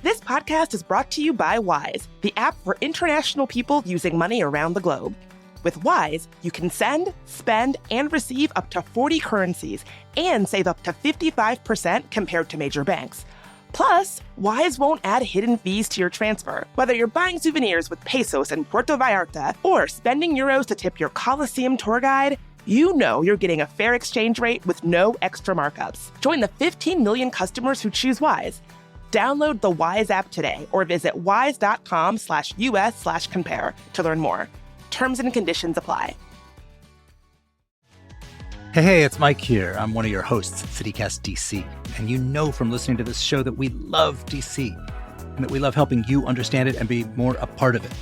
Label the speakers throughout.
Speaker 1: This podcast is brought to you by Wise, the app for international people using money around the globe. With Wise, you can send, spend, and receive up to 40 currencies and save up to 55% compared to major banks. Plus, Wise won't add hidden fees to your transfer. Whether you're buying souvenirs with pesos in Puerto Vallarta or spending euros to tip your Colosseum tour guide, you know you're getting a fair exchange rate with no extra markups. Join the 15 million customers who choose Wise. Download the Wise app today or visit wise.com/US/compare to learn more. Terms and conditions apply.
Speaker 2: Hey, it's Mike here. I'm one of your hosts at CityCast DC. And you know from listening to this show that we love DC and that we love helping you understand it and be more a part of it.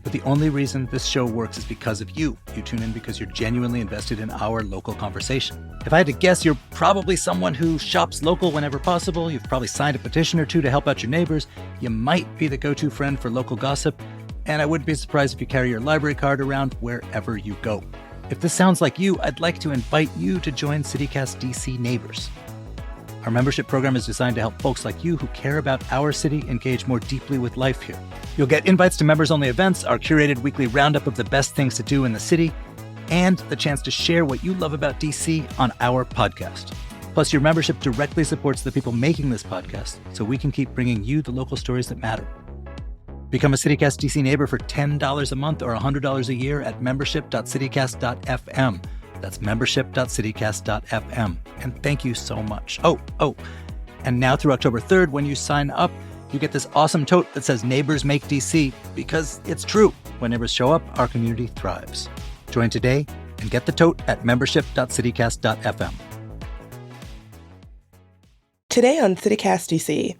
Speaker 2: But the only reason this show works is because of you. You tune in because you're genuinely invested in our local conversation. If I had to guess, you're probably someone who shops local whenever possible. You've probably signed a petition or two to help out your neighbors. You might be the go-to friend for local gossip. And I wouldn't be surprised if you carry your library card around wherever you go. If this sounds like you, I'd like to invite you to join CityCast DC Neighbors. Our membership program is designed to help folks like you who care about our city engage more deeply with life here. You'll get invites to members-only events, our curated weekly roundup of the best things to do in the city, and the chance to share what you love about DC on our podcast. Plus, your membership directly supports the people making this podcast, so we can keep bringing you the local stories that matter. Become a CityCast DC neighbor for $10 a month or $100 a year at membership.citycast.fm. That's membership.citycast.fm. And thank you so much. Oh, and now through October 3rd, when you sign up, you get this awesome tote that says Neighbors Make DC, because it's true. When neighbors show up, our community thrives. Join today and get the tote at membership.citycast.fm.
Speaker 1: Today on CityCast DC,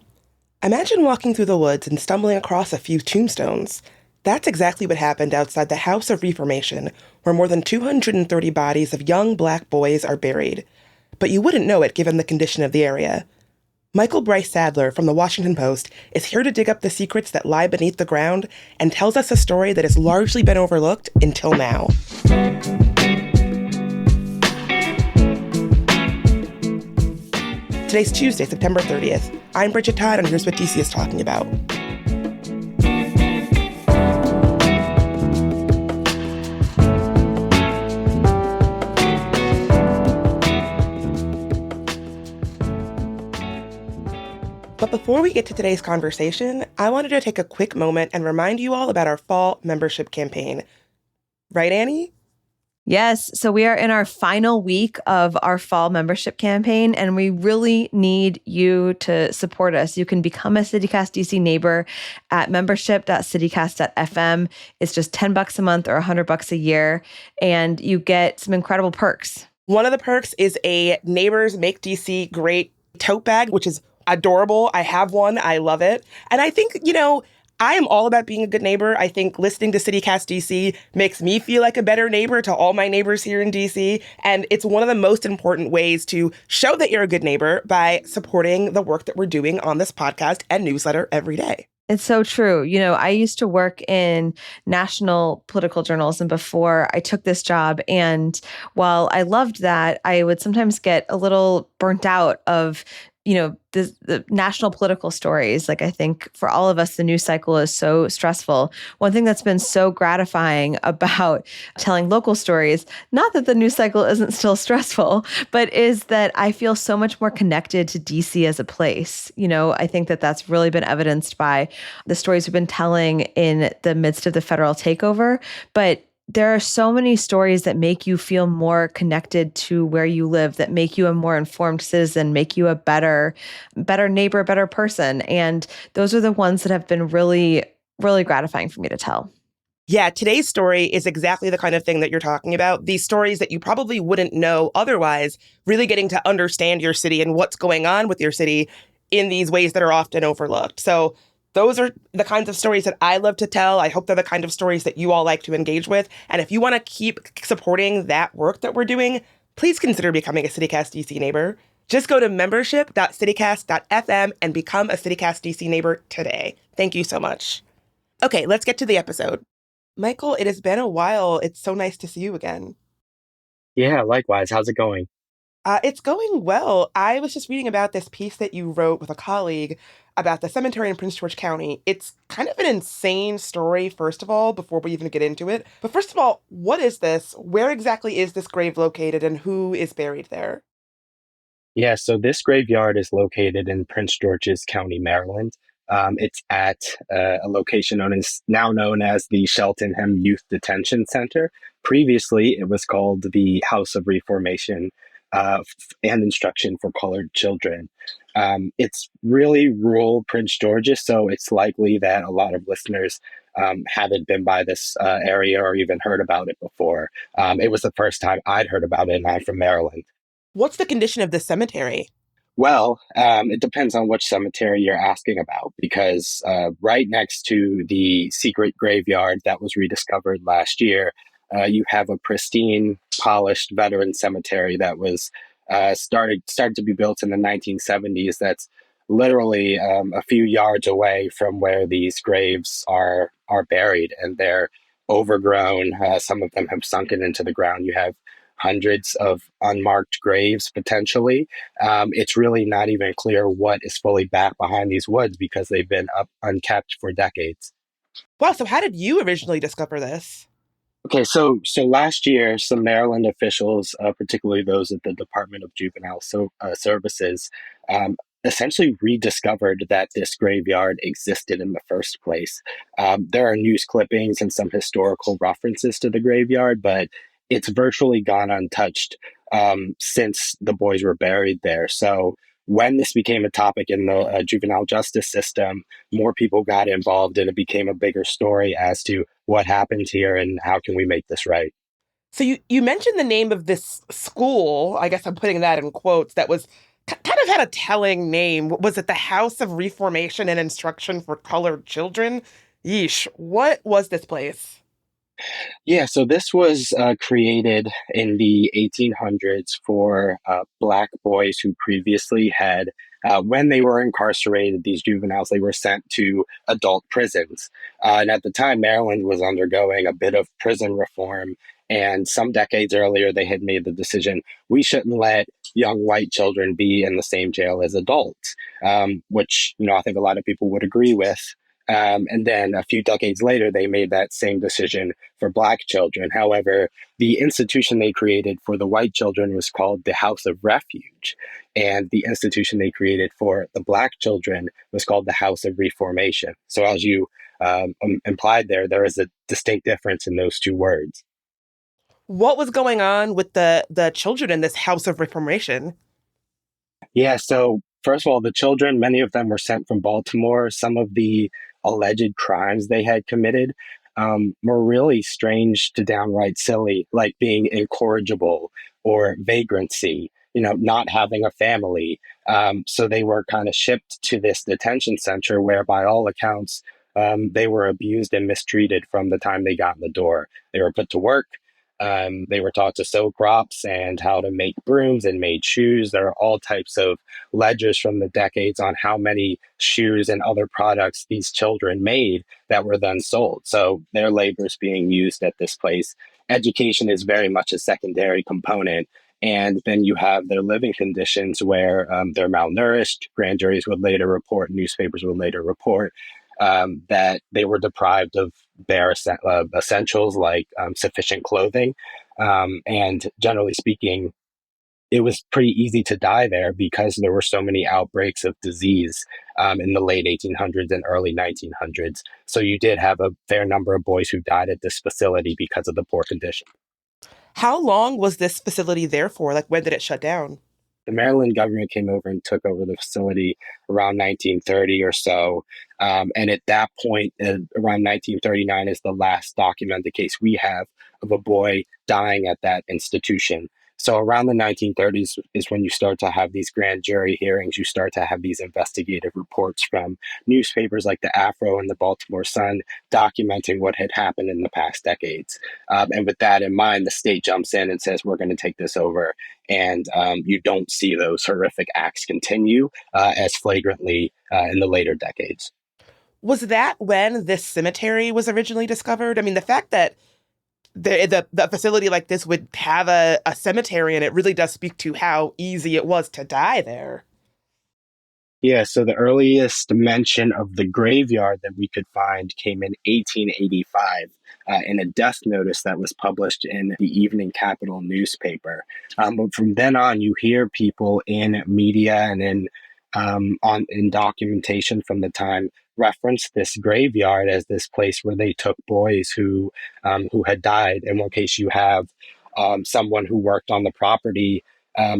Speaker 1: imagine walking through the woods and stumbling across a few tombstones. That's exactly what happened outside the House of Reformation, where more than 230 bodies of young Black boys are buried. But you wouldn't know it given the condition of the area. Michael Brice-Saddler from The Washington Post is here to dig up the secrets that lie beneath the ground and tells us a story that has largely been overlooked until now. Today's Tuesday, September 30th. I'm Bridget Todd, and here's what DC is talking about. But before we get to today's conversation, I wanted to take a quick moment and remind you all about our fall membership campaign. Right, Annie?
Speaker 3: Yes. So we are in our final week of our fall membership campaign, and we really need you to support us. You can become a CityCast DC neighbor at membership.citycast.fm. It's just $10 a month or $100 a year, and you get some incredible perks.
Speaker 1: One of the perks is a Neighbors Make DC Great tote bag, which is adorable. I have one. I love it. And I think, I am all about being a good neighbor. I think listening to CityCast DC makes me feel like a better neighbor to all my neighbors here in DC. And it's one of the most important ways to show that you're a good neighbor by supporting the work that we're doing on this podcast and newsletter every day.
Speaker 3: It's so true. I used to work in national political journalism before I took this job. And while I loved that, I would sometimes get a little burnt out of the national political stories. Like, I think for all of us, the news cycle is so stressful. One thing that's been so gratifying about telling local stories, not that the news cycle isn't still stressful, but is that I feel so much more connected to DC as a place. I think that that's really been evidenced by the stories we've been telling in the midst of the federal takeover. But there are so many stories that make you feel more connected to where you live, that make you a more informed citizen, make you a better neighbor, better person. And those are the ones that have been really, really gratifying for me to tell.
Speaker 1: Yeah, today's story is exactly the kind of thing that you're talking about. These stories that you probably wouldn't know otherwise, really getting to understand your city and what's going on with your city in these ways that are often overlooked. So those are the kinds of stories that I love to tell. I hope they're the kind of stories that you all like to engage with. And if you want to keep supporting that work that we're doing, please consider becoming a CityCast DC neighbor. Just go to membership.citycast.fm and become a CityCast DC neighbor today. Thank you so much. Okay, let's get to the episode. Michael, it has been a while. It's so nice to see you again.
Speaker 4: Yeah, likewise. How's it going?
Speaker 1: It's going well. I was just reading about this piece that you wrote with a colleague about the cemetery in Prince George County. It's kind of an insane story, first of all, before we even get into it. But first of all, what is this? Where exactly is this grave located and who is buried there?
Speaker 4: Yeah, so this graveyard is located in Prince George's County, Maryland. It's at a location now known as the Cheltenham Youth Detention Center. Previously, it was called the House of Reformation and Instruction for Colored Children. It's really rural Prince George's, so it's likely that a lot of listeners haven't been by this area or even heard about it before. It was the first time I'd heard about it, and I'm from Maryland.
Speaker 1: What's the condition of this cemetery?
Speaker 4: Well, it depends on which cemetery you're asking about, because right next to the secret graveyard that was rediscovered last year, you have a pristine, polished veteran cemetery that was started to be built in the 1970s. That's literally a few yards away from where these graves are buried, and they're overgrown. Some of them have sunken into the ground. You have hundreds of unmarked graves potentially. It's really not even clear what is fully back behind these woods because they've been up unkept for decades.
Speaker 1: Wow, so how did you originally discover this?
Speaker 4: Okay, so last year, some Maryland officials, particularly those at the Department of Services, essentially rediscovered that this graveyard existed in the first place. There are news clippings and some historical references to the graveyard, but it's virtually gone untouched since the boys were buried there. So when this became a topic in the juvenile justice system, more people got involved and it became a bigger story as to what happened here and how can we make this right.
Speaker 1: So you mentioned the name of this school. I guess I'm putting that in quotes. That was kind of had a telling name. Was it the House of Reformation and Instruction for Colored Children? Yeesh. What was this place?
Speaker 4: Yeah, so this was created in the 1800s for Black boys who previously had, when they were incarcerated, these juveniles, they were sent to adult prisons. And at the time, Maryland was undergoing a bit of prison reform. And some decades earlier, they had made the decision we shouldn't let young white children be in the same jail as adults, which, I think a lot of people would agree with. And then a few decades later, they made that same decision for Black children. However, the institution they created for the white children was called the House of Refuge. And the institution they created for the Black children was called the House of Reformation. So, as you implied there is a distinct difference in those two words.
Speaker 1: What was going on with the children in this House of Reformation?
Speaker 4: Yeah, so first of all, the children, many of them were sent from Baltimore. Some of the alleged crimes they had committed were really strange to downright silly, like being incorrigible or vagrancy, not having a family. So they were kind of shipped to this detention center where, by all accounts, they were abused and mistreated from the time they got in the door. They were put to work. They were taught to sow crops and how to make brooms and made shoes. There are all types of ledgers from the decades on how many shoes and other products these children made that were then sold. So their labor is being used at this place. Education is very much a secondary component. And then you have their living conditions where they're malnourished. Grand juries would later report, newspapers would later report that they were deprived of bare essentials like sufficient clothing. And generally speaking, it was pretty easy to die there because there were so many outbreaks of disease in the late 1800s and early 1900s. So you did have a fair number of boys who died at this facility because of the poor condition.
Speaker 1: How long was this facility there for? Like, when did it shut down?
Speaker 4: The Maryland government came over and took over the facility around 1930 or so. And at that point, around 1939 is the last documented case we have of a boy dying at that institution. So around the 1930s is when you start to have these grand jury hearings. You start to have these investigative reports from newspapers like the Afro and the Baltimore Sun documenting what had happened in the past decades. And with that in mind, the state jumps in and says, we're going to take this over. And you don't see those horrific acts continue as flagrantly in the later decades.
Speaker 1: Was that when this cemetery was originally discovered? I mean, the fact that the facility like this would have a cemetery, and it really does speak to how easy it was to die there.
Speaker 4: Yeah, so the earliest mention of the graveyard that we could find came in 1885 in a death notice that was published in the Evening Capital newspaper. But from then on, you hear people in media and in documentation from the time reference this graveyard as this place where they took boys who had died. In one case, you have someone who worked on the property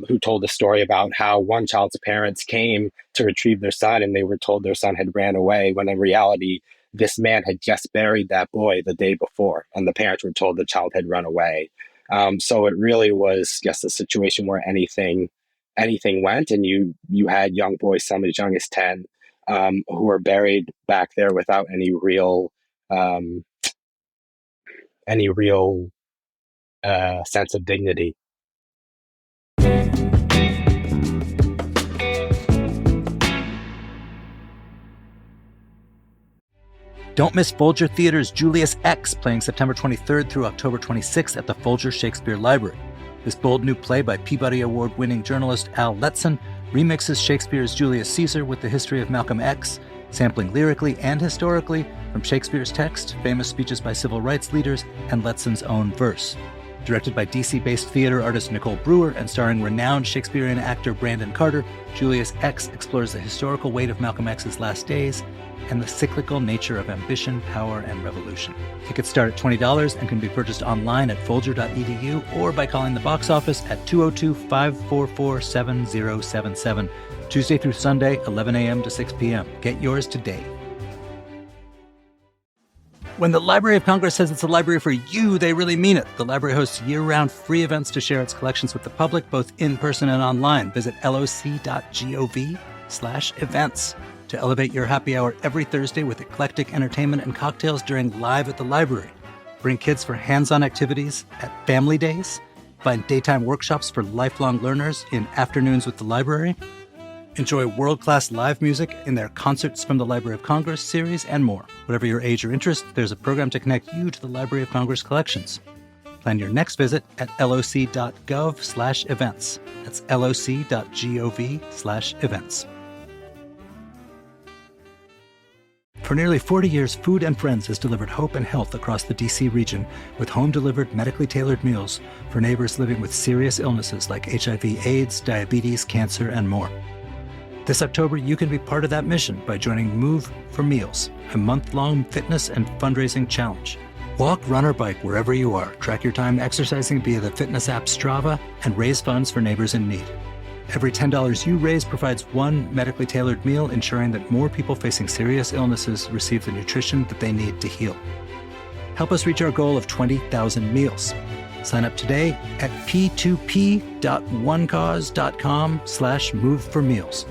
Speaker 4: who told a story about how one child's parents came to retrieve their son and they were told their son had ran away, when in reality this man had just buried that boy the day before and the parents were told the child had run away. So it really was just a situation where anything went, and you had young boys, some as young as 10, who were buried back there without um, any real sense of dignity.
Speaker 2: Don't miss Folger Theater's Julius X, playing September 23rd through October 26th at the Folger Shakespeare Library. This bold new play by Peabody Award-winning journalist Al Letson remixes Shakespeare's Julius Caesar with the history of Malcolm X, sampling lyrically and historically from Shakespeare's text, famous speeches by civil rights leaders, and Letson's own verse. Directed by DC-based theater artist Nicole Brewer and starring renowned Shakespearean actor Brandon Carter, Julius X explores the historical weight of Malcolm X's last days and the cyclical nature of ambition, power, and revolution. Tickets start at $20 and can be purchased online at folger.edu or by calling the box office at 202-544-7077, Tuesday through Sunday, 11 a.m. to 6 p.m. Get yours today. When the Library of Congress says it's a library for you, they really mean it. The library hosts year-round free events to share its collections with the public, both in person and online. Visit loc.gov/events to elevate your happy hour every Thursday with eclectic entertainment and cocktails during Live at the Library. Bring kids for hands-on activities at family days. Find daytime workshops for lifelong learners in Afternoons with the Library. Enjoy world-class live music in their Concerts from the Library of Congress series and more. Whatever your age or interest, there's a program to connect you to the Library of Congress collections. Plan your next visit at loc.gov/events. That's loc.gov/events. For nearly 40 years, Food and Friends has delivered hope and health across the D.C. region with home-delivered, medically tailored meals for neighbors living with serious illnesses like HIV/AIDS, diabetes, cancer, and more. This October, you can be part of that mission by joining Move for Meals, a month-long fitness and fundraising challenge. Walk, run, or bike wherever you are. Track your time exercising via the fitness app Strava and raise funds for neighbors in need. Every $10 you raise provides one medically tailored meal, ensuring that more people facing serious illnesses receive the nutrition that they need to heal. Help us reach our goal of 20,000 meals. Sign up today at p2p.onecause.com/moveformeals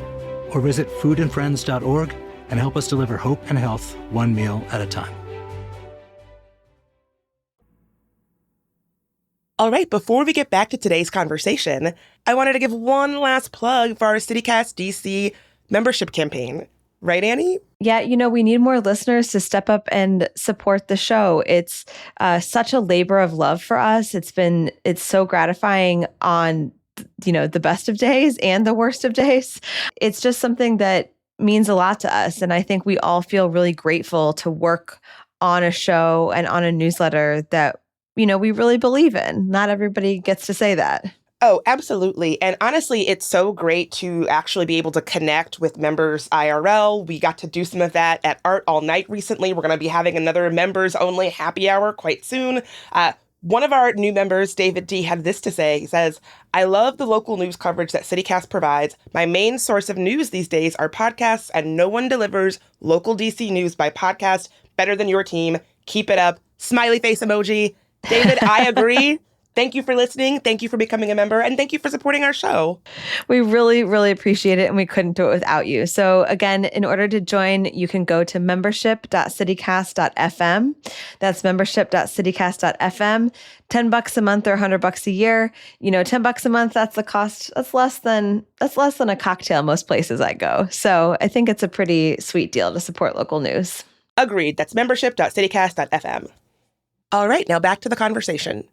Speaker 2: or visit foodandfriends.org and help us deliver hope and health one meal at a time.
Speaker 1: All right, before we get back to today's conversation, I wanted to give one last plug for our CityCast DC membership campaign. Right, Annie?
Speaker 3: Yeah, we need more listeners to step up and support the show. It's such a labor of love for us. It's so gratifying on, the best of days and the worst of days. It's just something that means a lot to us. And I think we all feel really grateful to work on a show and on a newsletter that we really believe in. Not everybody gets to say that.
Speaker 1: Oh, absolutely. And honestly, it's so great to actually be able to connect with members IRL. We got to do some of that at Art All Night recently. We're going to be having another members-only happy hour quite soon. One of our new members, David D., had this to say. He says, "I love the local news coverage that CityCast provides. My main source of news these days are podcasts, and no one delivers local DC news by podcast better than your team. Keep it up." Smiley face emoji. David, I agree. Thank you for listening. Thank you for becoming a member. And thank you for supporting our show.
Speaker 3: We really, really appreciate it. And we couldn't do it without you. So again, in order to join, you can go to membership.citycast.fm. That's membership.citycast.fm. $10 a month or $100 a year. $10 a month, that's the cost. That's less than a cocktail most places I go. So I think it's a pretty sweet deal to support local news.
Speaker 1: Agreed. That's membership.citycast.fm. All right, now back to the conversation.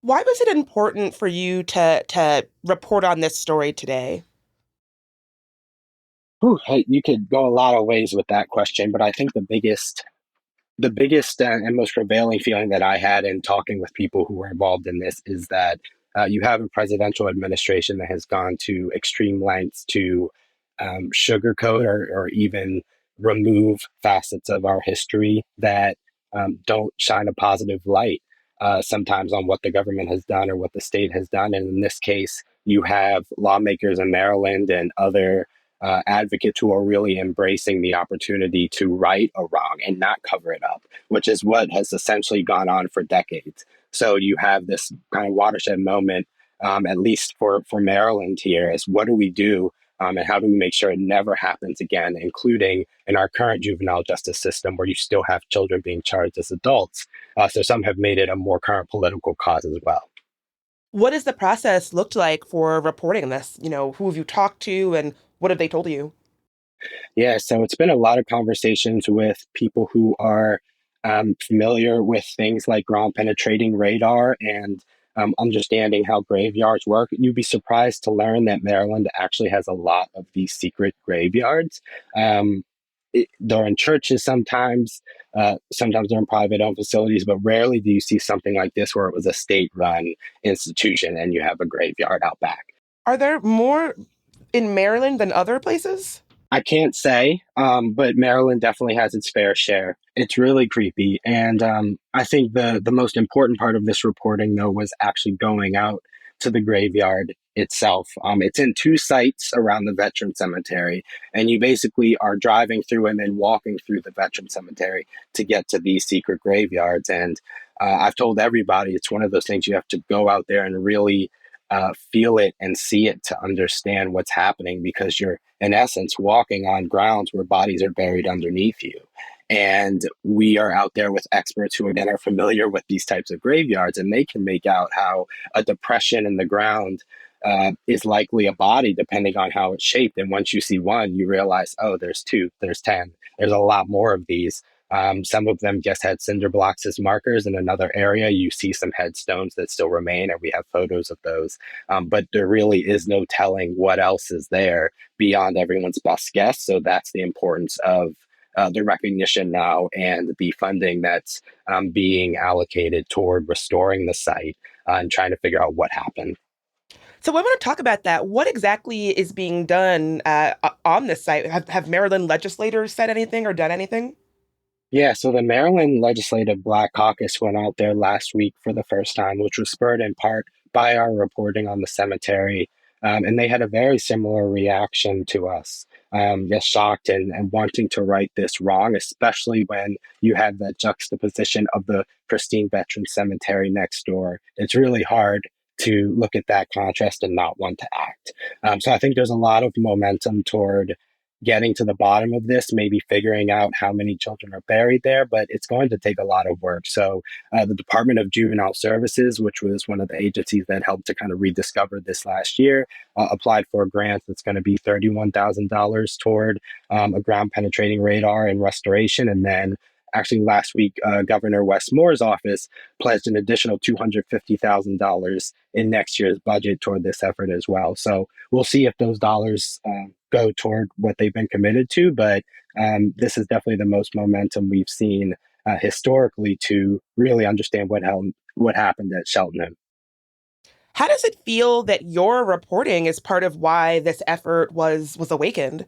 Speaker 1: Why was it important for you to report on this story today?
Speaker 4: Whew, hey, you could go a lot of ways with that question, but I think the biggest and most prevailing feeling that I had in talking with people who were involved in this is that you have a presidential administration that has gone to extreme lengths to sugarcoat or even remove facets of our history that don't shine a positive light sometimes on what the government has done or what the state has done. And in this case, you have lawmakers in Maryland and other advocates who are really embracing the opportunity to right a wrong and not cover it up, which is what has essentially gone on for decades. So you have this kind of watershed moment, at least for Maryland here, is what do we do and how do we make sure it never happens again, including in our current juvenile justice system where you still have children being charged as adults. So some have made it a more current political cause as well.
Speaker 1: What has the process looked like for reporting this? Who have you talked to and what have they told you?
Speaker 4: Yeah, so it's been a lot of conversations with people who are familiar with things like ground penetrating radar and understanding how graveyards work. You'd be surprised to learn that Maryland actually has a lot of these secret graveyards. Um, they're in churches sometimes, sometimes they're in private owned facilities, but rarely do you see something like this where it was a state run institution and you have a graveyard out back.
Speaker 1: Are there more in Maryland than other places?
Speaker 4: I can't say, but Maryland definitely has its fair share. It's really creepy, and I think the most important part of this reporting, though, was actually going out to the graveyard itself. It's in two sites around the veteran cemetery, and you basically are driving through and then walking through the veteran cemetery to get to these secret graveyards. And I've told everybody it's one of those things you have to go out there and really feel it and see it to understand what's happening because you're in essence walking on grounds where bodies are buried underneath you. And we are out there with experts who again are familiar with these types of graveyards, and they can make out how a depression in the ground is likely a body depending on how it's shaped. And once you see one, you realize, oh, there's two, there's 10, there's a lot more of these. Some of them just had cinder blocks as markers. In another area, you see some headstones that still remain, and we have photos of those. But there really is no telling what else is there beyond everyone's best guess. So that's the importance of the recognition now and the funding that's being allocated toward restoring the site and trying to figure out what happened.
Speaker 1: So I want to talk about that. What exactly is being done on this site? Have Maryland legislators said anything or done anything?
Speaker 4: Yeah, so the Maryland Legislative Black Caucus went out there last week for the first time, which was spurred in part by our reporting on the cemetery. And they had a very similar reaction to us, just shocked and wanting to right this wrong, especially when you have that juxtaposition of the pristine veteran cemetery next door. It's really hard to look at that contrast and not want to act. So I think there's a lot of momentum toward getting to the bottom of this, maybe figuring out how many children are buried there, but it's going to take a lot of work. So, the Department of Juvenile Services, which was one of the agencies that helped to kind of rediscover this last year, applied for a grant that's going to be $31,000 toward a ground penetrating radar and restoration. And then actually last week, Governor Wes Moore's office pledged an additional $250,000 in next year's budget toward this effort as well. So we'll see if those dollars go toward what they've been committed to. But this is definitely the most momentum we've seen historically to really understand what happened at Cheltenham.
Speaker 1: How does it feel that your reporting is part of why this effort was awakened?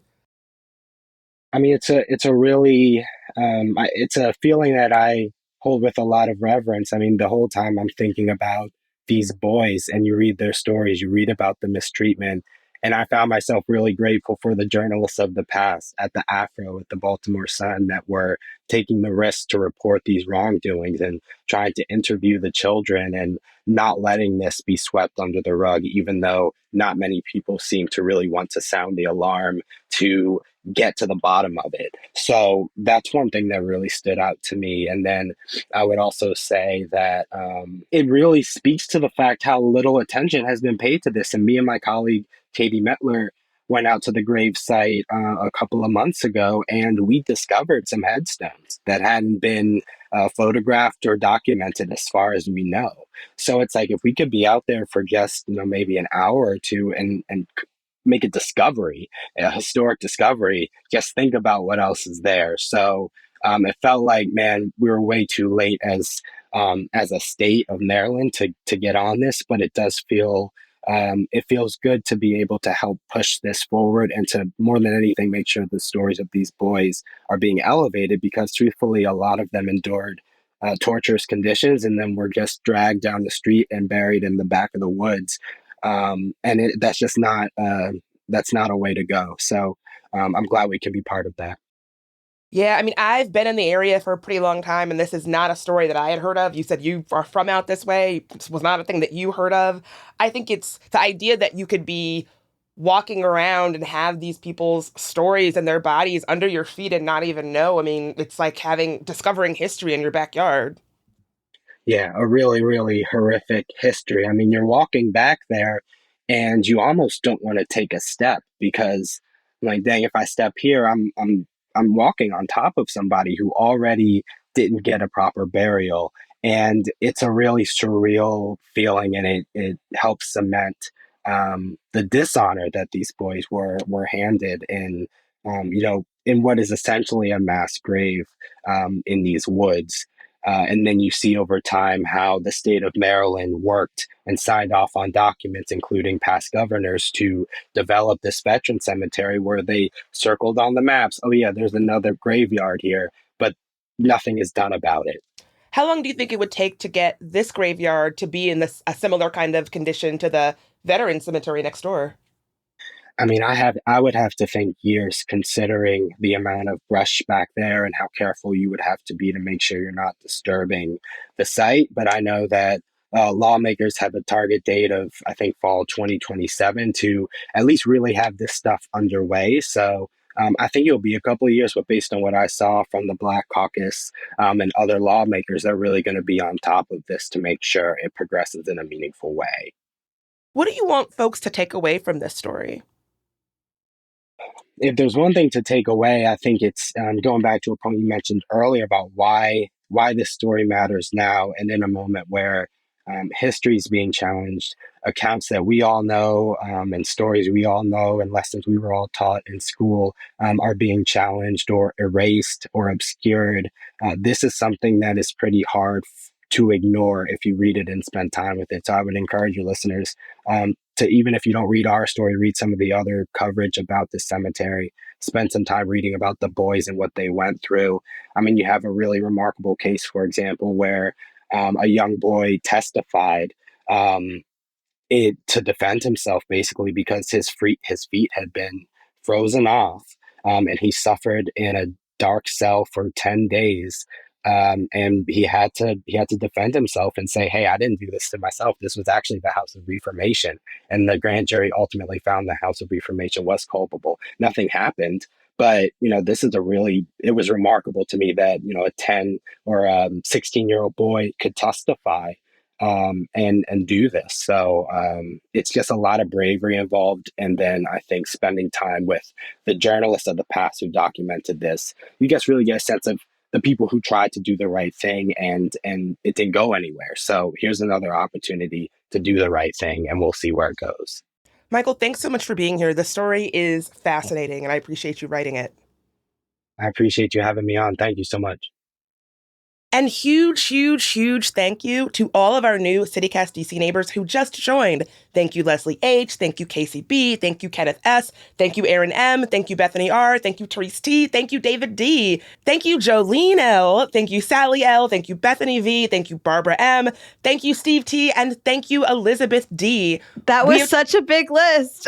Speaker 4: I mean, it's a really it's a feeling that I hold with a lot of reverence. I mean, the whole time I'm thinking about these boys, and you read their stories, you read about the mistreatment, and I found myself really grateful for the journalists of the past at the Afro, at the Baltimore Sun, that were taking the risk to report these wrongdoings and trying to interview the children and not letting this be swept under the rug, even though not many people seem to really want to sound the alarm to get to the bottom of it. So that's one thing that really stood out to me. And then I would also say that it really speaks to the fact how little attention has been paid to this. And me and my colleague, Katie Metler, went out to the grave site a couple of months ago, and we discovered some headstones that hadn't been photographed or documented as far as we know. So it's like if we could be out there for just maybe an hour or two and make a discovery, a historic discovery, just think about what else is there. So it felt like, man, we were way too late as a state of Maryland to get on this, but it does feel it feels good to be able to help push this forward and to more than anything make sure the stories of these boys are being elevated because truthfully, a lot of them endured torturous conditions and then were just dragged down the street and buried in the back of the woods. That's just not that's not a way to go. So I'm glad we can be part of that.
Speaker 1: Yeah, I mean, I've been in the area for a pretty long time, and this is not a story that I had heard of. You said you are from out this way. This was not a thing that you heard of. I think it's the idea that you could be walking around and have these people's stories and their bodies under your feet and not even know. I mean, it's like discovering history in your backyard.
Speaker 4: Yeah, a really, really horrific history. I mean, you're walking back there and you almost don't want to take a step because like, dang, if I step here, I'm walking on top of somebody who already didn't get a proper burial. And it's a really surreal feeling and it helps cement the dishonor that these boys were handed in what is essentially a mass grave in these woods. And then you see over time how the state of Maryland worked and signed off on documents, including past governors, to develop this veteran cemetery where they circled on the maps. Oh, yeah, there's another graveyard here, but nothing is done about it.
Speaker 1: How long do you think it would take to get this graveyard to be in a similar kind of condition to the veteran cemetery next door?
Speaker 4: I mean, I would have to think years considering the amount of brush back there and how careful you would have to be to make sure you're not disturbing the site. But I know that lawmakers have a target date of, I think, fall 2027 to at least really have this stuff underway. So I think it'll be a couple of years, but based on what I saw from the Black Caucus and other lawmakers, they're really going to be on top of this to make sure it progresses in a meaningful way.
Speaker 1: What do you want folks to take away from this story?
Speaker 4: If there's one thing to take away, I think it's going back to a point you mentioned earlier about why this story matters now, and in a moment where history is being challenged, accounts that we all know and stories we all know and lessons we were all taught in school are being challenged or erased or obscured. This is something that is pretty hard to ignore if you read it and spend time with it. So I would encourage your listeners to, even if you don't read our story, read some of the other coverage about the cemetery, spend some time reading about the boys and what they went through. I mean, you have a really remarkable case, for example, where a young boy testified to defend himself basically because his feet had been frozen off, and he suffered in a dark cell for 10 days. And he had to defend himself and say, hey, I didn't do this to myself. This was actually the House of Reformation. And the grand jury ultimately found the House of Reformation was culpable. Nothing happened. But, it was remarkable to me that, a 10 or 16-year-old boy could testify and do this. So it's just a lot of bravery involved. And then I think spending time with the journalists of the past who documented this, you just really get a sense of the people who tried to do the right thing and it didn't go anywhere. So here's another opportunity to do the right thing and we'll see where it goes.
Speaker 1: Michael, thanks so much for being here. The story is fascinating and I appreciate you writing it.
Speaker 4: I appreciate you having me on. Thank you so much.
Speaker 1: And huge, huge, huge thank you to all of our new CityCast DC neighbors who just joined. Thank you, Leslie H. Thank you, Casey B. Thank you, Kenneth S. Thank you, Aaron M. Thank you, Bethany R. Thank you, Therese T. Thank you, David D. Thank you, Jolene L. Thank you, Sally L. Thank you, Bethany V. Thank you, Barbara M. Thank you, Steve T. And thank you, Elizabeth D.
Speaker 3: That was such a big list.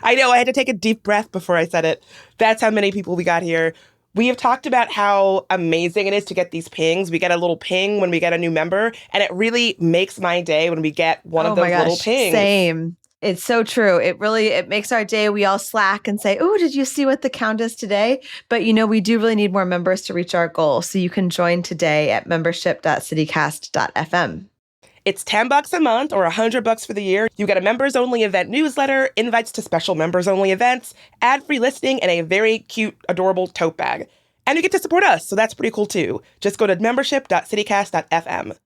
Speaker 1: I know, I had to take a deep breath before I said it. That's how many people we got here. We have talked about how amazing it is to get these pings. We get a little ping when we get a new member, and it really makes my day when we get one of those little pings.
Speaker 3: Same. It's so true. It makes our day. We all slack and say, oh, did you see what the count is today? But, we do really need more members to reach our goal. So you can join today at membership.citycast.fm.
Speaker 1: It's $10 a month or $100 for the year. You get a members-only event newsletter, invites to special members-only events, ad-free listing, and a very cute, adorable tote bag. And you get to support us, so that's pretty cool too. Just go to membership.citycast.fm.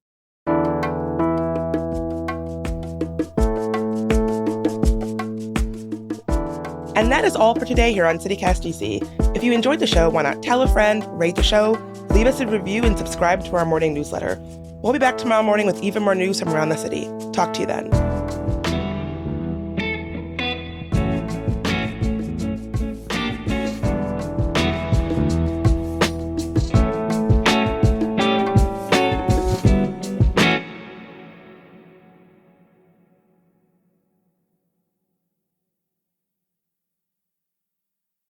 Speaker 1: And that is all for today here on CityCast DC. If you enjoyed the show, why not tell a friend, rate the show, leave us a review, and subscribe to our morning newsletter. We'll be back tomorrow morning with even more news from around the city. Talk to you then.